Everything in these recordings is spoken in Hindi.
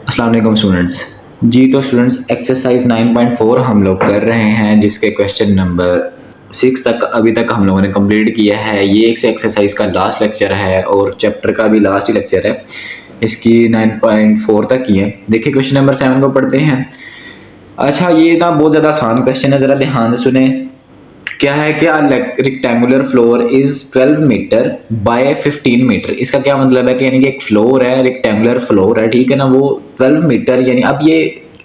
अस्सलाम वालेकुम स्टूडेंट्स। जी तो स्टूडेंट्स एक्सरसाइज 9.4 हम लोग कर रहे हैं, जिसके क्वेश्चन नंबर 6 तक अभी तक हम लोगों ने कंप्लीट किया है। ये एक एक्सरसाइज का लास्ट लेक्चर है और चैप्टर का भी लास्ट ही लेक्चर है। इसकी 9.4 तक की है। देखिए क्वेश्चन नंबर 7 को पढ़ते हैं। अच्छा, ये ना बहुत ज़्यादा आसान क्वेश्चन है, ज़रा ध्यान से सुने। क्या है कि rectangular floor is 12 metre by 15 metre. इसका क्या मतलब है कि यानी कि एक फ्लोर है, रेक्टेंगुलर फ्लोर है, ठीक है ना, वो 12 मीटर यानी अब ये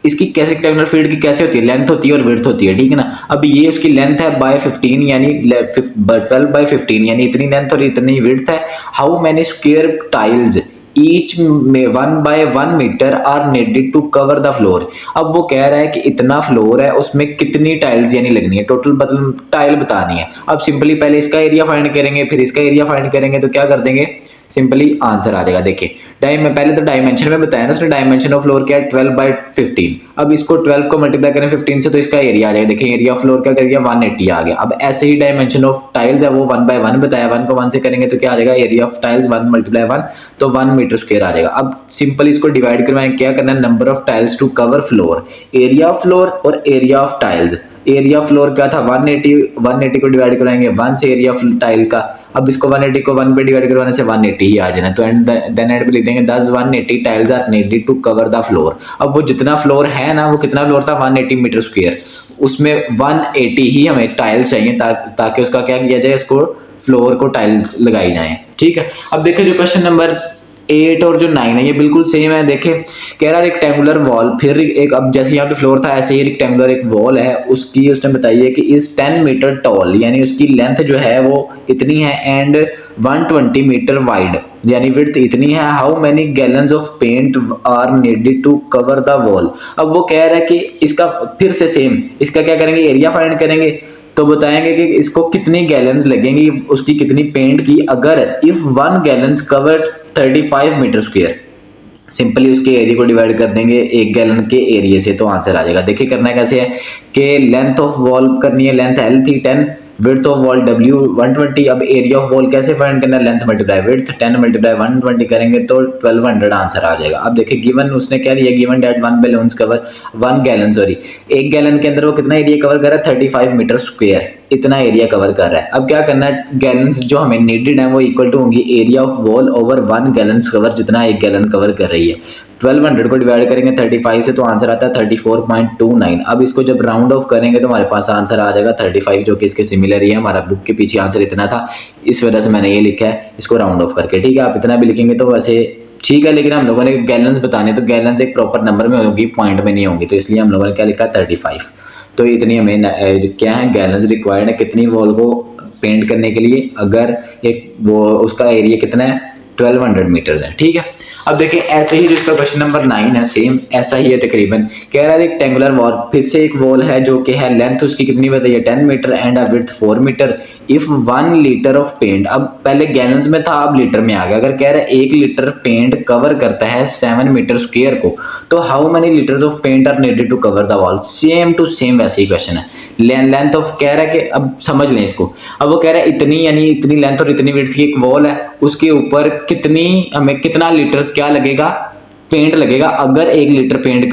इसकी कैसे रेक्टेंगुलर फील्ड की कैसे होती है, लेंथ होती है और विड्थ होती है, ठीक है ना। अब ये उसकी लेंथ है बाय 15 यानी 12/15 यानी इतनी लेंथ और इतनी विड्थ है। How many square tiles each में 1/1 metre are needed to cover the floor. अब वो कह रहा है कि इतना फ्लोर है, उसमें कितनी टाइल्स यानी लगनी है, टोटल मतलब टाइल बतानी है। अब सिंपली पहले इसका एरिया फाइंड करेंगे, फिर इसका एरिया फाइंड करेंगे, तो क्या कर देंगे, सिंपली आंसर आ जाएगा। देखिए टाइम में पहले तो डायमेंशन में बताया ना, उसने डायमेंशन ऑफ फ्लोर क्या है 12/15। अब इसको 12 को मल्टीप्लाई करें 15 से तो इसका एरिया आ जाएगा। देखिए एरिया ऑफ फ्लोर क्या कर दिया, 180 आ गया। अब ऐसे ही डायमेंशन ऑफ टाइल्स है वो 1/1 बताया, 1 को 1 से करेंगे तो क्या आ जाएगा, एरिया ऑफ टाइल्स 1 × 1 तो 1 मीटर स्क्वायर आ जाएगा। अब सिंपल इसको डिवाइड करवाएं, क्या करना है, number of tiles to cover floor, area of floor और area of tiles. Area floor क्या था 180, 180 को डिवाइड कराएंगे 1 से एरिया टाइल का। अब इसको 180 को 1 पे डिवाइड करवाने से 180 ही आ जाना, तो देन एंड पे लिख देंगे 10 180 tiles are needed to cover the floor. अब वो जितना फ्लोर है ना, वो कितना फ्लोर था 180 मीटर स्क्वायर, उसमें 180 ही हमें टाइल्स चाहिए ताकि उसका क्या किया जाए, इसको फ्लोर को टाइल्स लगाई जाए, ठीक है। अब देखिए जो क्वेश्चन नंबर 8 और जो 9 है ये बिल्कुल सेम है। देखे कह रहा है रेक्टेंगुलर वॉल, फिर एक अब जैसे यहाँ पे फ्लोर था ऐसे ही रेक्टेंगुलर एक वॉल है, उसकी उसने बताई है कि इज 10 मीटर टॉल, यानी उसकी लेंथ जो है वो इतनी है, एंड 120 मीटर वाइड यानी विड्थ इतनी है। How many gallons of paint are needed to cover the wall. अब वो कह रहा है कि इसका फिर से सेम, इसका क्या करेंगे, एरिया फाइंड करेंगे, तो बताएंगे कि इसको कितनी गैलन्स लगेंगी, उसकी कितनी पेंट की, अगर if 1 gallons covered 35 metre square. Simply उसके एरिया को डिवाइड कर देंगे 1 गैलन के एरिया से, तो आंसर आ जाएगा। देखिए करना कैसे है कि लेंथ ऑफ वॉल करनी है, लेंथ एल थी 10, विड्थ ऑफ वॉल डब्ल्यू 120। अब एरिया ऑफ वॉल कैसे फाइंड करना है, लेंथ मल्टीप्लाई विड्थ, 10 × 120 करेंगे तो 1200 आंसर आ जाएगा। अब देखिए गिवन उसने क्या दिया, given that 1 balloons cover 1 gallon, sorry 1 gallon के अंदर वो कितना एरिया कवर कर रहा है 35 मीटर स्क्वायर, इतना एरिया कवर कर रहा है। अब क्या करना है, गैलन्स जो हमें नीडेड है वो इक्वल टू होंगी area of wall over 1 gallons cover, जितना 1 गैलन कवर कर रही है। 1200 को डिवाइड करेंगे 35 से तो आंसर आता है 34.29। अब इसको जब राउंड ऑफ करेंगे तो हमारे पास आंसर आ जाएगा 35, जो कि इसके सिमिलर ही है। हमारा बुक के पीछे आंसर इतना था, इस वजह से मैंने ये लिखा है इसको राउंड ऑफ करके, ठीक है। आप इतना भी लिखेंगे तो वैसे ठीक है, लेकिन हम लोगों ने गैलन्स बताने तो गैलन्स एक प्रॉपर नंबर में होगी, पॉइंट में नहीं होंगी, तो इसलिए हम लोगों ने क्या लिखा 35। तो इतनी हमें क्या है गैलन्स रिक्वायर्ड है कितनी वॉल को पेंट करने के लिए, अगर एक वो उसका एरिया कितना है 1200 मीटर है, ठीक है। अब देखिए ऐसे ही जो इसका क्वेश्चन नंबर 9 है सेम ऐसा ही है तकरीबन। कह रहा है रेक्टेंगुलर वॉल, फिर से एक वॉल है जो कि है लेंथ उसकी कितनी बताइए 10 metre and width 4 metre. If 1 litre of paint, अब पहले गैलन्स में था अब लीटर में आ गया। अगर कह रहा है 1 लीटर पेंट कवर करता है 7 मीटर स्क्वायर को, तो how many litres of paint are needed to cover the wall. Same to same वैसे ही क्वेश्चन है। लेंथ ऑफ कह रहा है कि अब समझ लें इसको। अब वो कह रहा है इतनी यानी इतनी लेंथ और इतनी विड्थ की एक वॉल है, उसके ऊपर कितनी हमें कितना लीटर्स क्या लगेगा, पेंट लगेगा, अगर 1 लीटर पेंट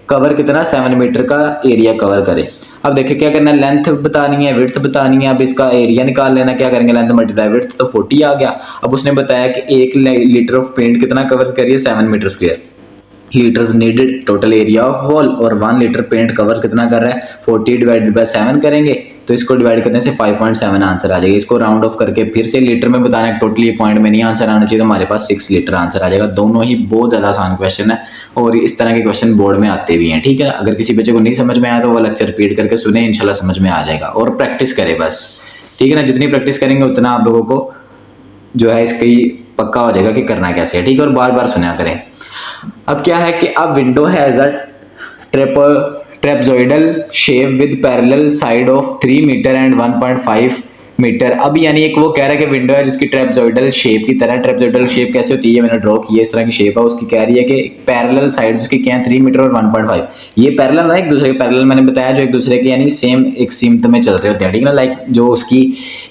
कवर कितना 7 मीटर का एरिया कवर करे। अब देखिए क्या करना है, लेंथ बतानी है विड्थ बतानी है, अब इसका एरिया निकाल लेना। क्या करेंगे, लेंथ मल्टीप्लाई विड्थ तो 40 आ गया। अब उसने बताया कि 1 लीटर ऑफ पेंट कितना कवर करिए 7 metre square, litres needed total area of wall, और 1 लीटर पेंट कवर कितना कर रहा है 40 डिवाइडेड बाय 7 करेंगे तो इसको डिवाइड करने से 5.7 आंसर आ जाएगा। इसको राउंड ऑफ करके फिर से लीटर में बताना है, टोटली पॉइंट में नहीं आंसर आना चाहिए, तो हमारे पास 6 लीटर आंसर आ जाएगा। दोनों ही बहुत ज़्यादा आसान क्वेश्चन है और इस तरह के क्वेश्चन बोर्ड में आते भी हैं, ठीक है। अगर किसी बच्चे को नहीं समझ में आया तो वो लेक्चर रिपीट करके सुने, इंशाल्लाह समझ में आ जाएगा। और प्रैक्टिस करें बस, ठीक है ना, जितनी प्रैक्टिस करेंगे उतना आप लोगों को जो है इसकी पक्का हो जाएगा कि करना कैसे है, ठीक है। और बार बार सुना करें। अब क्या है कि अब window has a trapezoidal shape with parallel side of 3 metre and 1.5 metre. अब यानी एक वो कह रहा है कि विंडो है जिसकी ट्रेपजॉइडल शेप की तरह, ट्रेपजॉइडल शेप कैसे होती है मैंने ड्रॉ की है, इस तरह की शेप है उसकी। कह रही है कि पैरेलल साइड उसकी क्या है 3 मीटर और 1.5, ये पैरेलल है एक दूसरे के, पैरेलल मैंने बताया जो एक दूसरे के यानी सेम एक सीमत में चल रहे होते हैं, ठीक है ना। लाइक जो उसकी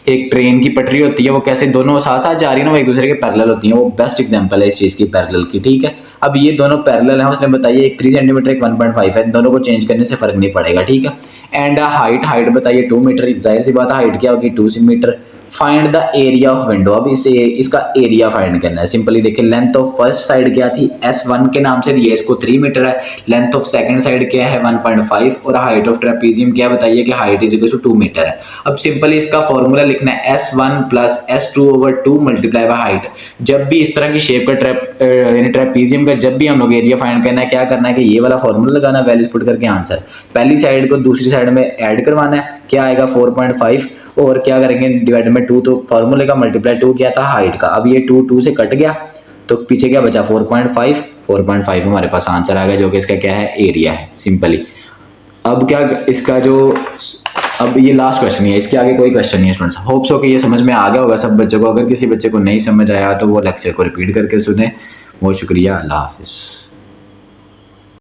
एक ट्रेन की पटरी होती है वो कैसे दोनों साथ साथ जा रही है ना, वो एक दूसरे के पैरेलल होती है, वो बेस्ट एग्जांपल है इस चीज की पैरेलल की, ठीक है। अब ये दोनों पैरेलल हैं, उसने बताइए एक 3 सेंटीमीटर एक 1.5 है, दोनों को चेंज करने से फर्क नहीं पड़ेगा, ठीक है। एंड हाइट बताइए 2 मीटर, जाहिर सी बात है हाइट क्या होगी 2 metre. Find the area of window, अब इसे इसका एरिया फाइंड करना है। सिंपली देखिए लेंथ ऑफ फर्स्ट साइड क्या थी S1 के नाम से दिया, इसको 3 मीटर है। लेंथ ऑफ सेकंड साइड क्या है 1.5 और हाइट ऑफ ट्रेपीजियम क्या बताइए कि height is equal to 2 metre है। अब सिंपली इसका फॉर्मूला लिखना है S1 plus S2/2 multiply by height. जब भी इस तरह की शेप का ट्रेपीजियम का जब भी हम लोग एरिया फाइंड करना है, क्या करना है कि ये वाला फॉर्मूला लगाना, वैल्यूज पुट करके आंसर पहली साइड को दूसरी साइड में ऐड करवाना है, क्या आएगा 4.5 और क्या करेंगे डिवाइड में 2, तो फॉर्मूले का मल्टीप्लाई 2 किया था हाइट का, अब ये 2 से कट गया तो पीछे क्या बचा 4.5 हमारे पास आंसर आ गया जो कि इसका क्या है एरिया है सिंपली। अब क्या इसका जो अब ये लास्ट क्वेश्चन है, इसके आगे कोई क्वेश्चन नहीं है स्टूडेंट्स। होप सो कि ये समझ में आ गया होगा सब बच्चों को। अगर किसी बच्चे को नहीं समझ आया तो वो लेक्चर को रिपीट करके सुने। बहुत शुक्रिया, अल्लाह हाफिज़।